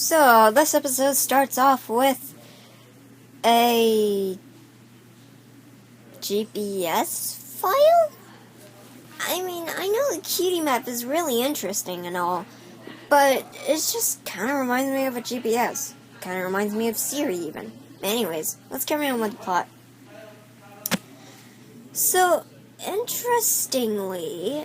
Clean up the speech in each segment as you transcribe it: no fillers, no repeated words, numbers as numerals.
So, this episode starts off with a GPS file? I mean, I know the Cutie map is really interesting and all, but it just kind of reminds me of a GPS. Kind of reminds me of Siri, even. Anyways, let's carry on with the plot. So, interestingly,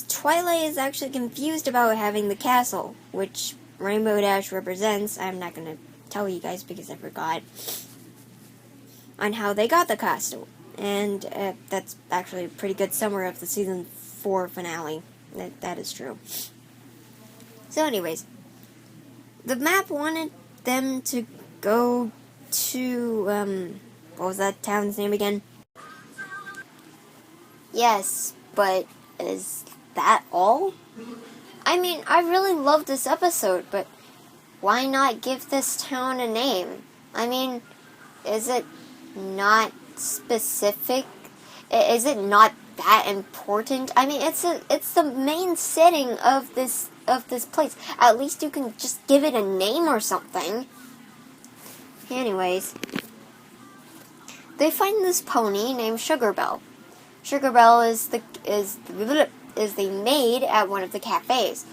Twilight is actually confused about having the castle, which Rainbow Dash represents. I'm not going to tell you guys because I forgot on how they got the castle. And that's actually a pretty good summary of the season 4 finale. That is true. So anyways, the map wanted them to go to, what was that town's name again? Yes, but is that all? I mean, I really love this episode, but why not give this town a name? I mean, is it not specific? Is it not that important? I mean, it's the main setting of this place. At least you can just give it a name or something. Anyways, they find this pony named Sugarbelle. Sugarbelle is the maid at one of the cafes.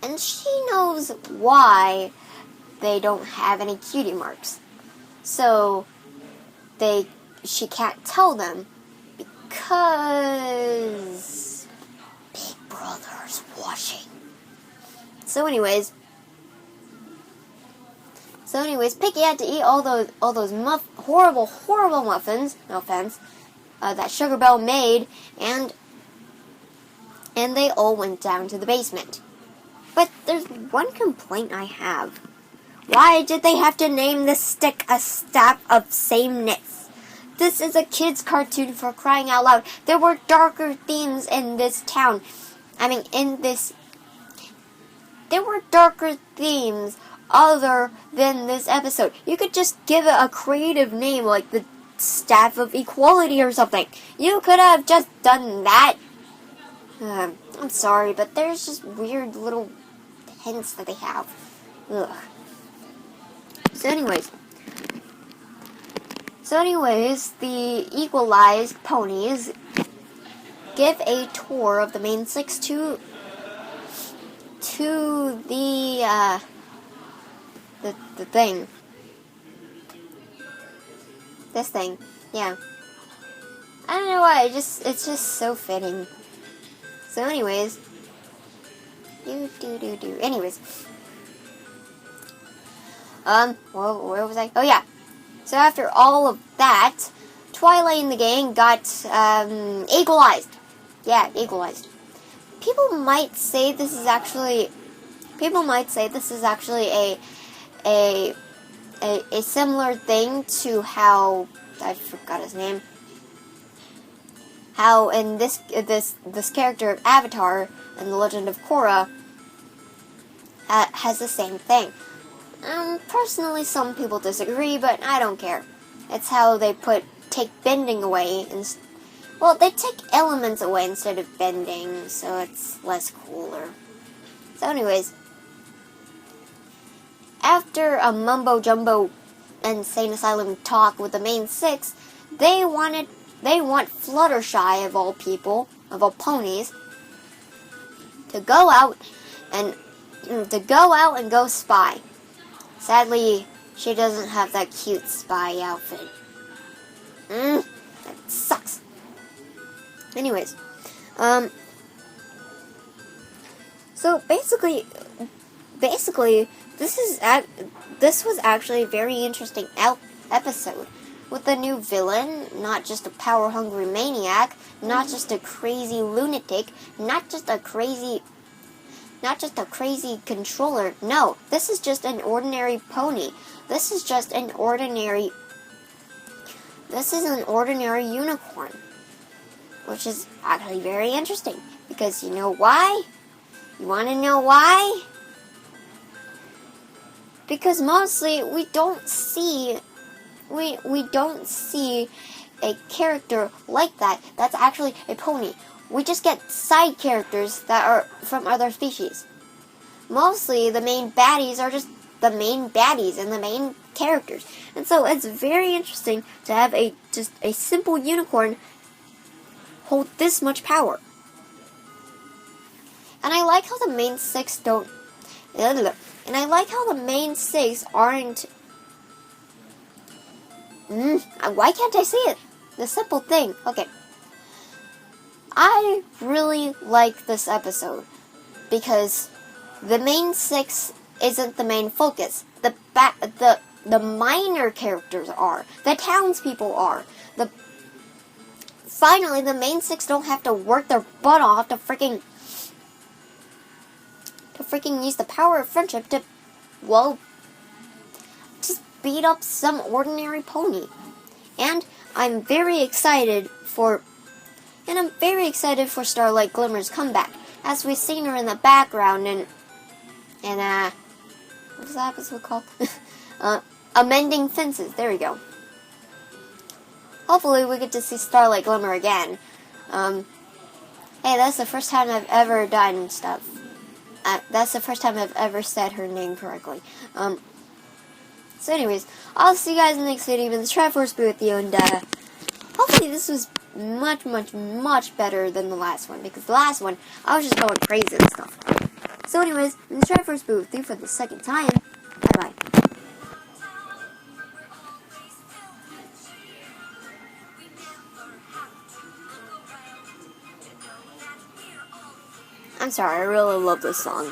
And she knows why they don't have any cutie marks. So she can't tell them because Big Brother's watching. So anyways, Picky had to eat all those horrible muffins, no offense, that Sugarbelle made, and they all went down to the basement. But there's one complaint I have. Why did they have to name this stick a staff of sameness? This is a kid's cartoon, for crying out loud. There were darker themes in this town. There were darker themes other than this episode. You could just give it a creative name like the Staff of Equality or something. You could have just done that. I'm sorry, but there's just weird little hints that they have. Ugh. So anyways, the equalized ponies give a tour of the main six to the thing. This thing, yeah. I don't know why, it's just so fitting. So anyways, anyways, where was I? Oh yeah. So after all of that, Twilight and the gang got equalized. Yeah, equalized. People might say this is actually a similar thing to how, I forgot his name, how in this character of Avatar and the Legend of Korra has the same thing. Personally, some people disagree, but I don't care. It's how they take bending away, they take elements away instead of bending, so it's less cooler. So anyways, after a mumbo-jumbo insane asylum talk with the main six, they want Fluttershy, of all people, of all ponies, to go out and go spy. Sadly, she doesn't have that cute spy outfit. That sucks. Anyways, so basically, this was actually a very interesting episode with a new villain, not just a power-hungry maniac, not just a crazy lunatic, not just a crazy controller. No, this is just an ordinary pony. This is an ordinary unicorn, which is actually very interesting, because you know why? You want to know why? Because mostly we don't see a character like that that's actually a pony. We just get side characters that are from other species. mostly the main baddies are just the main baddies and the main characters. And so it's very interesting to have just a simple unicorn hold this much power. And I like how the main six don't... And I like how the main six aren't... why can't I see it? The simple thing. Okay. I really like this episode because the main six isn't the main focus. The minor characters are. The townspeople are. Finally, the main six don't have to work their butt off to freaking use the power of friendship to, well, just beat up some ordinary pony. And I'm very excited for Starlight Glimmer's comeback, as we've seen her in the background and what's that episode called? Amending Fences. There we go. Hopefully we get to see Starlight Glimmer again. Hey, that's the first time I've ever done stuff. That's the first time I've ever said her name correctly. So anyways, I'll see you guys in the next video in the Triforce booth, and hopefully this was much, much, much better than the last one, because the last one, I was just going crazy and stuff. So anyways, in the Triforce booth with you for the second time. Bye-bye. I'm sorry, I really love this song.